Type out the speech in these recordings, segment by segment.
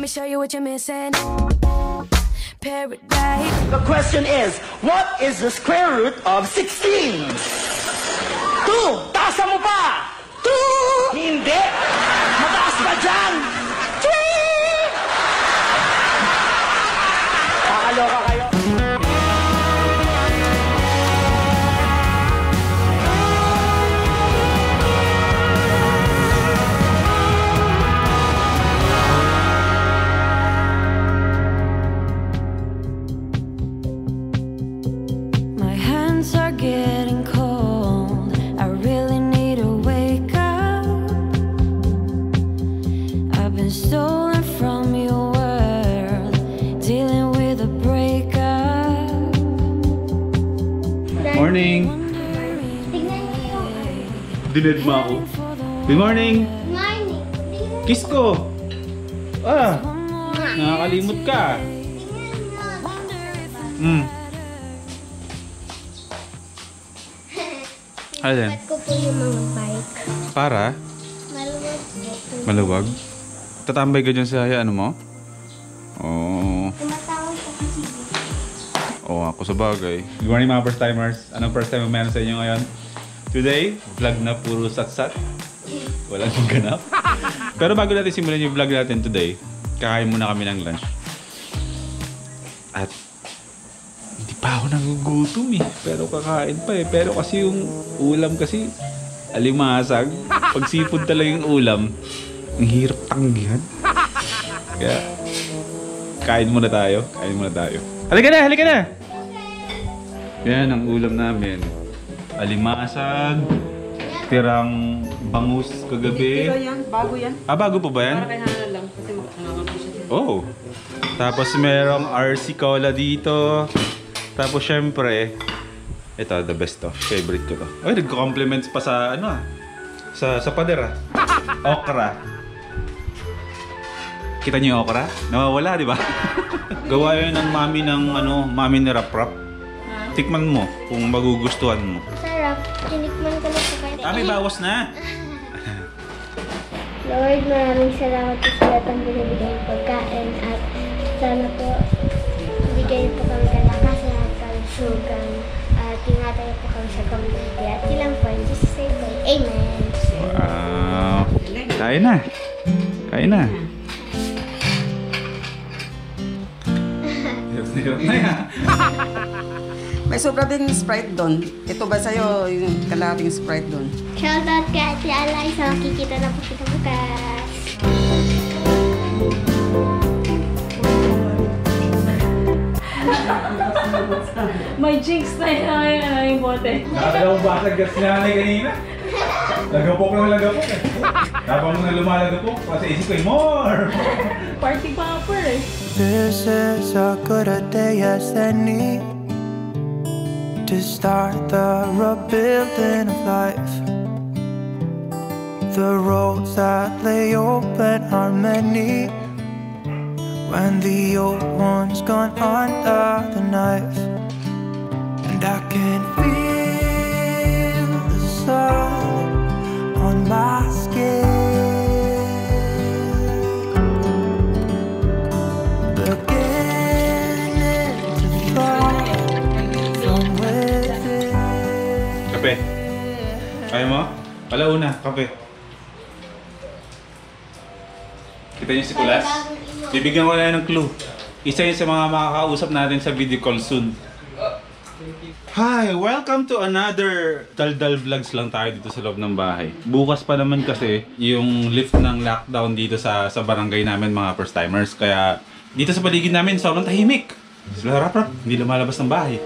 me show you what you're missing. Paradise. The question is, what is the square root of 16? 2! Taas mo pa! 2! Hindi! Mataas pa dyan! 3! Kakaloka kayo. Getting cold, I really need to wake up. I've been stolen from your world, dealing with a breakup. Morning! Dined mo ako. Good morning! Morning! Kiss ko! Ah! Nakakalimot ka! Alin? Ba't ko po yung mga bike? Para? Maluwag po. Maluwag? Tatambay ka dyan sa ano mo? Oo. Tumatawag po kasi. Oo, ako sa bagay. Good morning mga first timers. Anong first time meron sa inyo ngayon? Today, vlog na puro sat-sat. Walang ganap. Pero bago natin simulan yung vlog natin today, kakain muna kami ng lunch. At hindi pa ako nagugutom eh. Pero kakain pa eh. Pero kasi yung ulam kasi alimasag. Pag seafood talaga yung ulam, ang hirap tanggihan. Kaya kain muna tayo. Kain muna tayo. Halika na! Halika na! Yan ang ulam namin. Alimasag. Tirang bangus kagabi. Pero yan, bago yan. Ah, bago po ba yan? Para kay Hana lang kasi makakalaman ko siya. Oh. Tapos merong RC Cola dito. Tapos syempre, ito the best to. Favorite ko to. Ay, nagko-compliments pa sa ano ah. Sa pader ah. Okra. Kita niyo yung okra? Nawawala, di ba? Gawa yun ng mami ni Rap Rap. Tikman mo kung magugustuhan mo. Sarap. Tinikman ko na po kayo. May bawas na. Lord, maraming salamat po sa lahat ng binibigay ng pagkain at sana po bigyan po kami kalakas at kalusugan at ingatan po kami sa community at ilang po in Jesus' name. Amen. Wow. Kain na. Kain na. Hirap na yan. May sobra ding Sprite doon. Ito ba sa'yo yung kalahating Sprite doon? Shoutout kay Ate Alay sa makikita na po kita bukas. May jinx na yung bote. Nakakalaw ba sa gas na nanay kanina? Lagapok lang lagapok eh. Tapos mo na lumalagapok, kasi isip ko more! Party popper eh. This is as good a day as any to start the rebuilding of life. The roads that lay open are many when the old one's gone under the knife. And I can feel the sun on my skin, beginning to fall from within. Kape. Kaya mo? Alauna, kape. Kita niyo si Kulas? Bibigyan ko na ng clue. Isa yun sa mga makakausap natin sa video call soon. Hi! Welcome to another Daldal Vlogs lang tayo dito sa loob ng bahay. Bukas pa naman kasi yung lift ng lockdown dito sa barangay namin mga first timers. Kaya dito sa paligid namin sobrang tahimik. Sila rap-rap, hindi lumalabas ng bahay.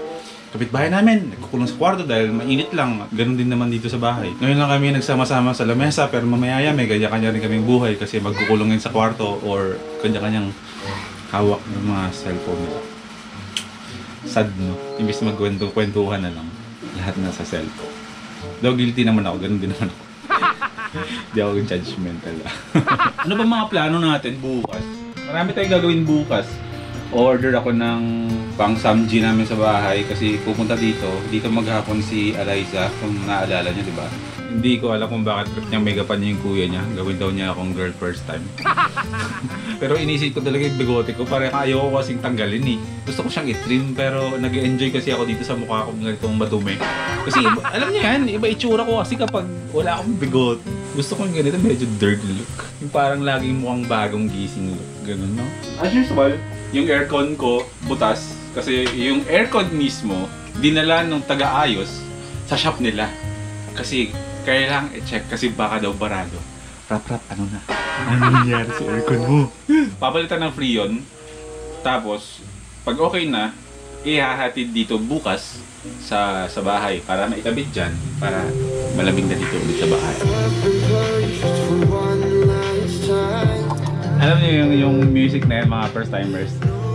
Kapitbahay namin, nagkukulong sa kwarto dahil mainit lang. Ganon din naman dito sa bahay. Ngayon lang kami nagsama-sama sa lamesa pero mamaya may kanya-kanya rin kaming buhay kasi magkukulongin sa kwarto or kanya-kanyang hawak ng mga cellphone nila. Sad no? Imbis magkwentuhan na lang. Lahat na sa cellphone. Though guilty naman ako, ganon din naman ako. Hindi ako judgmental. Ano ba mga plano natin bukas? Marami tayong gagawin bukas. order ako ng pang samji namin sa bahay kasi pupunta dito maghapon si Eliza, kung naalala niyo, di ba? Hindi ko alam kung bakit trip niyang mega pan niya yung kuya niya. Gawin daw niya akong girl first time. Pero inisip ko talaga yung bigote ko, parang ayoko kasing tanggalin eh. Gusto ko siyang i-trim pero nag-enjoy kasi ako dito sa mukha ko ganitong madumi. Kasi alam niyo yan, iba itsura ko kasi kapag wala akong bigote. Gusto ko yung ganito, medyo dirty look. Yung parang laging mukhang bagong gising look. Ganun, no? As usual, yung aircon ko butas kasi yung aircon mismo dinala nung taga-ayos sa shop nila kasi kailangan i-check kasi baka daw barado. Rap, ano na? Ano nangyari sa aircon mo? Papalitan ng Freon, tapos pag okay na ihahatid dito bukas sa bahay para maitabit dyan para malamig na dito ulit sa bahay. Alam niyo yung music na yan, mga first timers,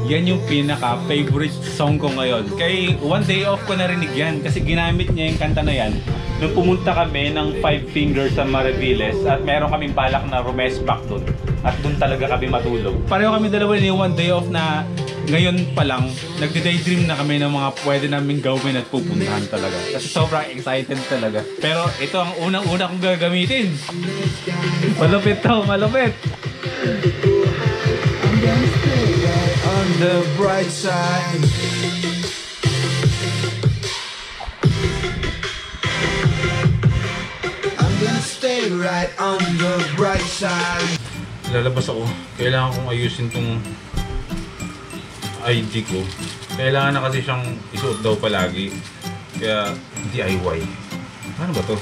yan yung pinaka-favorite song ko ngayon. Kay one day off ko narinig yan kasi ginamit niya yung kanta na yan nung pumunta kami ng Five Fingers sa Mariviles at meron kaming balak na rumesback doon at doon talaga kami matulog. Pareho kami dalawa ni one day off na ngayon pa lang nagde-daydream na kami ng mga pwede naming gawin at pupuntahan talaga. Kasi sobrang excited talaga. Pero ito ang unang-una kong gagamitin. Malupit to, malupit. I'm gonna stay right on the bright side. I'm gonna stay right on the bright side. Lalabas ako. Kailangan kong ayusin tong ID ko. Kailangan na kasi siyang isuot daw palagi. Kaya DIY. Ano ba to?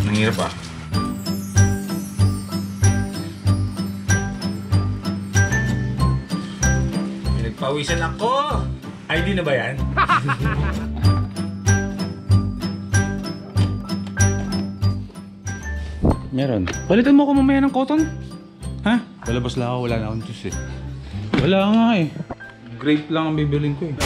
Nanghirap ah. Pawisan ako! ID na ba yan? Meron. Palitan mo ako mamaya ng cotton? Ha? Palabas lang ako, wala na akong juice eh. Wala nga eh. Grape lang ang bibilin ko eh.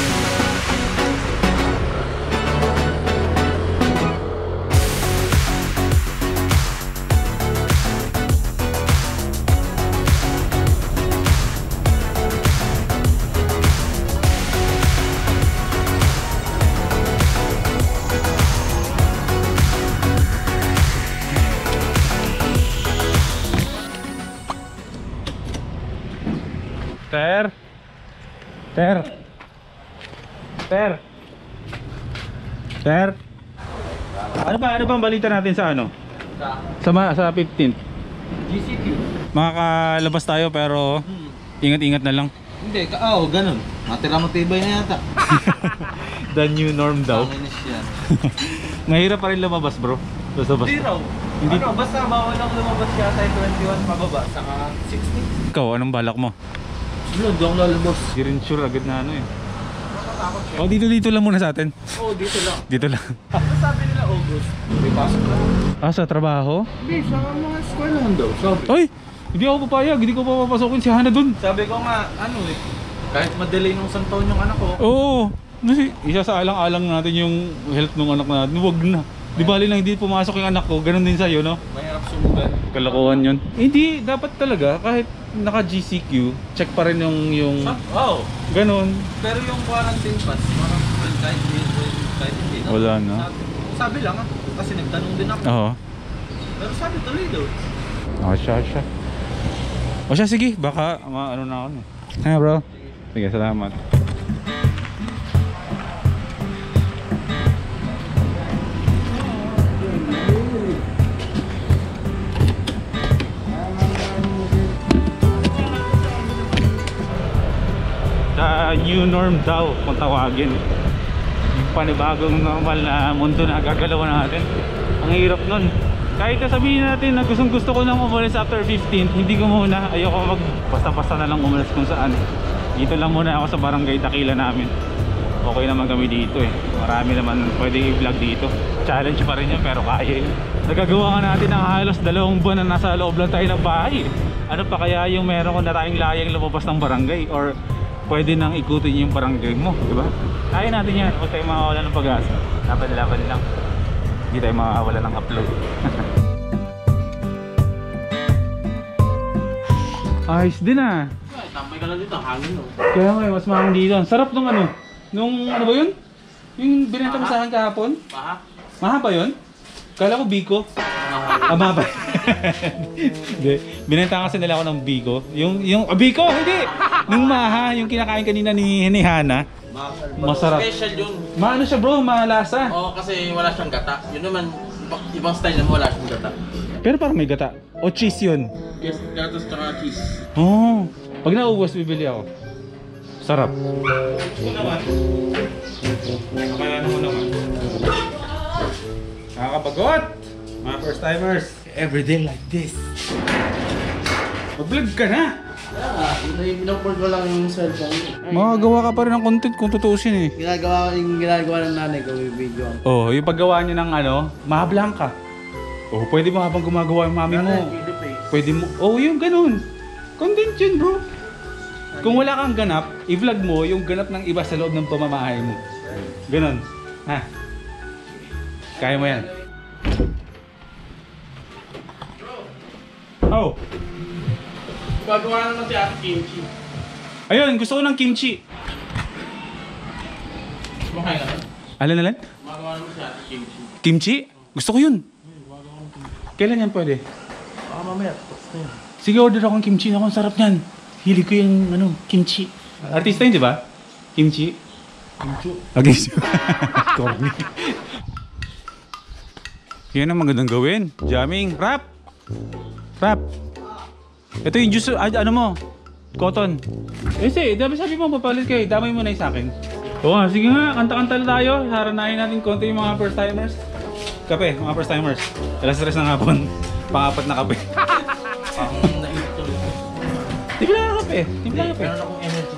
Ter. Ano bang balita natin sa ano? Sa 15th. GCQ. Makakalabas tayo pero ingat-ingat na lang. Hindi, ganun. Matira matibay na yata. The new norm daw. Panginis yan. Mahirap pa rin lumabas, bro. Basta. Hindi raw. Hindi. Ano, basta bawal lang lumabas siya sa 21 pababa, saka 60. Ikaw, anong balak mo? Hindi akong lalabas. Hindi rin sure agad na ano eh. O dito lang muna sa atin. Oo, dito lang. Dito lang. Ano sabi nila August? May pasok lang. Sa trabaho? Hindi, sa mga school naman daw. Sabi. Ay! Hindi ako papayag, hindi ko papapasokin si Hana dun. Sabi ko nga, kahit madelay nung isang taon yung anak ko. Oo. Kasi isa sa alang-alang natin yung health ng anak natin. Huwag na. Di bali lang hindi pumasok yung anak ko, ganun din sa'yo, no? Mahirap sumugan. Kalokohan yun. Hindi, dapat talaga, kahit naka-GCQ, check pa rin yung Oo. ganun. Pero yung quarantine pass, parang kahit hindi. No? Wala na. Sabi lang kasi nagtanong din ako. Oo. Pero sabi tuloy daw. Siya. O siya, sige, baka ano na ako na. Ha bro? Sige, salamat. New norm daw kung tawagin. Yung panibagong normal na mundo na gagalaw natin. Ang hirap nun. Kahit sabihin natin na gusto ko nang umalis after 15th, hindi ko muna, ayoko basta-basta na lang umalis kung saan. Dito lang muna ako sa barangay Dakila namin. Okay naman kami dito eh. Marami naman pwedeng i-vlog dito. Challenge pa rin yan pero kaya eh. Nagagawa nga natin ng halos 2 buwan na nasa loob lang tayo ng bahay. Ano pa kaya yung meron ko na tayong layang lumabas ng barangay or pwede nang ikutin yung barangay mo, di ba? Kaya natin yan, huwag tayo makawala ng pag-asa. Laban lang. Hindi tayo makawala ng upload. Ayos din ah. Tambay ka lang dito, hangin no. Kaya nga, mas mahang dito. Ang sarap nung ano. Nung ano ba yun? Yung binenta mo sa akin kahapon? Maha? Maha ba yun? Kala ko Biko. Maha ba? Hindi. Binenta kasi nila ako ng Biko. Biko, hindi! Yung Maha, yung kinakain kanina ni Hana. Masarap. Special yun. Maano siya bro, malasa. Oo, kasi wala siyang gata. Yun naman, ibang style naman wala siyang gata. Pero parang may gata. O cheese yun. Yes, gatas tsaka cheese. Oh, pag naubos, bibili ako. Sarap. Naman. Kaya naman. Nakakabagot! Mga first timers. Every day like this. Mag-vlog ka na. Pinuport ko lang yung cellphone. Makagawa ka pa rin ng content kung tutuusin eh. Ginagawa ng nanay ko yung video. Oh, yung paggawa niya ng ano, mahablang ka. Oh, pwede mo habang gumagawa yung mami mo. Pwede mo. Oh, yung ganun. Content yun, bro. Kung wala kang ganap, i-vlog mo yung ganap ng iba sa loob ng pamamahay mo. Ganun. Ha? Kaya mo yan. Oh. Gagawa na naman si Ate Kimchi. Ayun, gusto ko ng kimchi. Kumakain ka na? Alan? Gagawa naman si Ate Kimchi. Kimchi? Gusto ko yun. Kailan yan pwede? Baka mamaya, tapos na yun. Sige, order akong kimchi. Ako, ang sarap niyan. Hilig ko yung kimchi. Artista yun, di ba? Kimchi? Kimchi. Okay. Corny. Yan ang magandang gawin. Jamming. Rap! Rap! Ito yung juice, ano mo? Cotton. Sige, sabi mo, papalit kayo. Damay mo na yung sakin. Oo, sige nga. Kanta-kanta tayo. Haranahin natin konti yung mga first timers. Kape, mga first timers. Alas 3 ng hapon. Pang-apat na kape. Timpla ka kape. Timpla ka kape. Meron akong energy.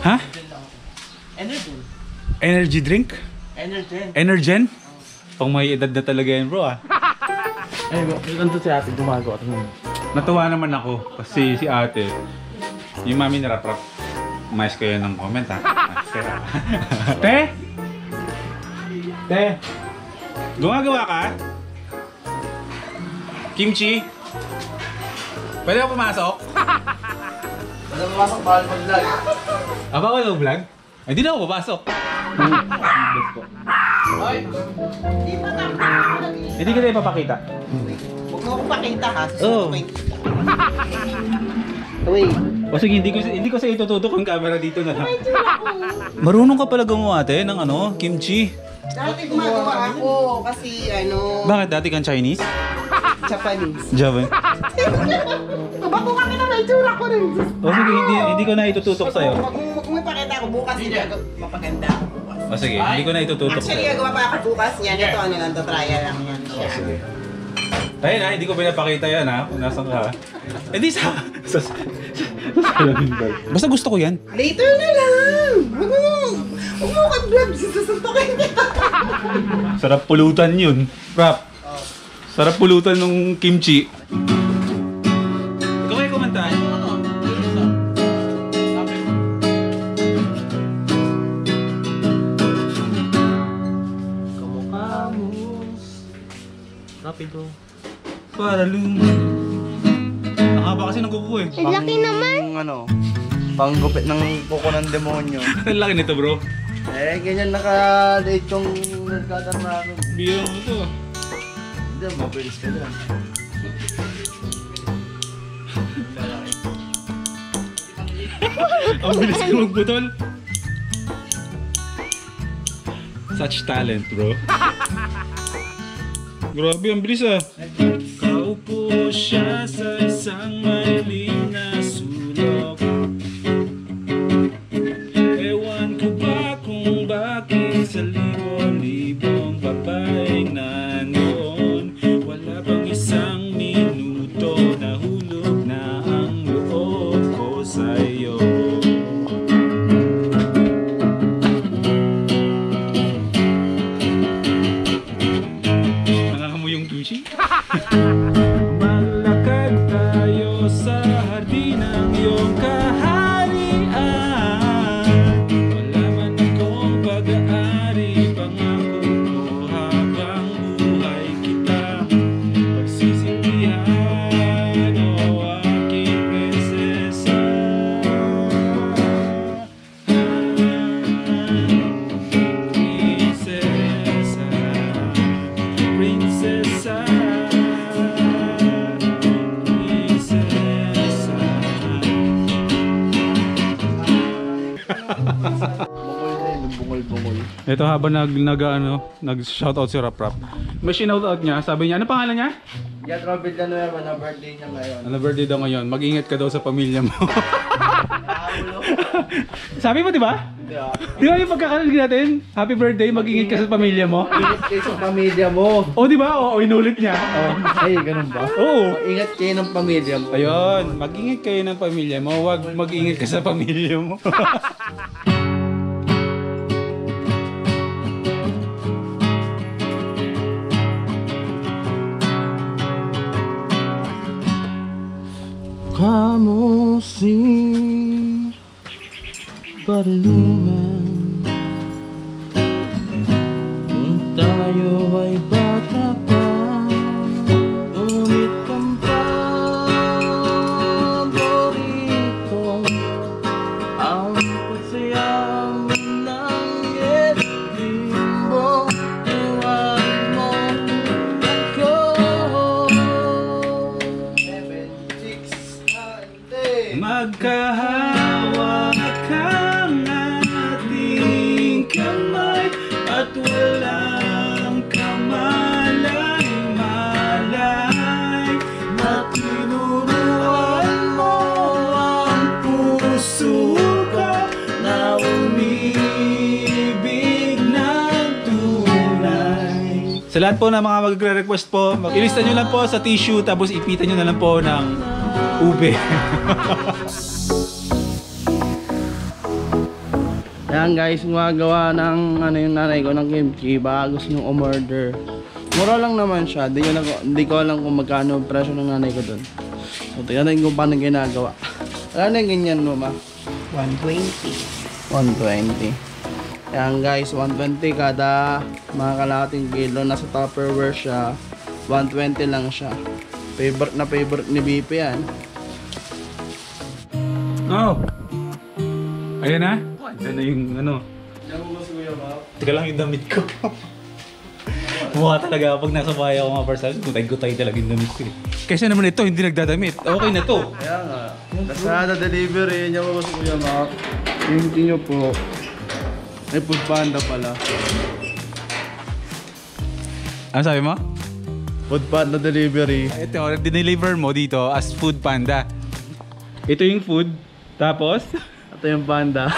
Ha? Energy. Energy drink? Energen. Energen? Pang may edad na talaga yan bro ah. Ay, nandun si ate gumagawa. Natuwa naman ako kasi si ate, yung mami ni Rap-Rap, umayos kayo ng comment ha. Te? Te? Gumagawa ka? Kimchi? Pwede ako pumasok? Wala pumasok, bawal mag-vlog. Aba ko yung vlog? Ay, di na ako papasok. Hindi ka na ipapakita. Huwag mo akong pakita ha. Oo. Uy. O sige, hindi ko sa itututok ang camera dito na lang. Marunong ka pala gumawa ate ng ano, kimchi. Dati gumagawa ako kasi Bakit dati kang Chinese? Japanese. Javan. Bago kami na may tsura ko rin. O sige, hindi ko na itututok sa'yo. Huwag mo ipakita ako bukas. Mapaganda ako bukas. O sige, hindi ko na itututok Actually, sa'yo. gagawa pa ako bukas niyan. Ito lang to, trial lang yan. O sige. Ayun na, hindi ko pinapakita yan ha, kung nasan ka. Eh di sa basta gusto ko yan. Later na lang! Huwag mo kag-vlog, susuntokin kita. Sarap pulutan yun. Rap. Sarap pulutan ng kimchi. Ikaw kayo kumantahan. Kamukamos. Rapido. Para lumo. Ang haba kasi ng kuko eh. Ang laki naman. Panggupit ng kuko ng demonyo. Ang laki nito bro. Eh, ganyan naka-date yung nagkadar namin. Biro mo to. Hindi, mabilis ka dyan. Ang bilis ka magbutol. Such talent bro. Grabe, ang bilis ah. Kaupo siya sa isang mailing na sulok. Ewan ko ba kung bakit sa libo-libong babaeng nanoon, wala bang isang minuto na hulog na ang loob ko sa'yo. Nangangamoy yung kimchi? Maglakad Ito habang nag-shoutout si Rap Rap. May shoutout niya, sabi niya, ano pangalan niya? Yan, Robert Villanueva na birthday niya ngayon. Ano birthday daw ngayon? Mag-ingat ka daw sa pamilya mo. Sabi mo, di ba? Di ba yung pagkakarinig natin? Happy birthday, mag-ingat ka sa pamilya mo. Ingat kayo sa pamilya mo. O, di ba? O, inulit niya. Ay, ganun ba? Oo. Ingat kayo ng pamilya mo. Ayun, mag-ingat kayo ng pamilya mo. Huwag mag-ingat ka sa pamilya mo. Kamusin Parluman kung tayo ay bata pa, ngunit ang paborito ang pagsayang ng ngiti mo. Iwan mo ako. 7, 6, 9, 10. Magkahawak ang ating kamay at walang kamalay-malay na tinuruan mo ang puso ko na umibig ng tunay. Sa lahat po ng mga magre-request po, ilista nyo lang po sa tissue tapos ipitan nyo na lang po ng ube. Ayan guys, gumagawa ng yung nanay ko ng kimchi. Baka gusto nyo umorder. Mura lang naman siya. Di ko alam kung magkano ang presyo ng nanay ko dun. So tingnan natin kung paano ginagawa. Ano yung ganyan mo ma? 120. 120. Ayan guys, 120 kada mga kalahating kilo. Nasa Tupperware siya. 120 lang siya. Favorite ni BP yan. Oh! Ayan na? Ayan na yung ano. Teka lang yung damit ko. Mukha talaga pag nasa bahay ako mga parcel. Gutay-gutay talaga yung damit ko. Kasi naman ito, hindi nagdadamit. Okay na to. Kaya nga. Nasa delivery niya mo sa Kuya Mac. Hindi nyo po. May food panda pala. Ano sabi mo? Food panda delivery. Ito, dineliver mo dito as Food Panda. Ito yung food. Tapos? Ito yung panda.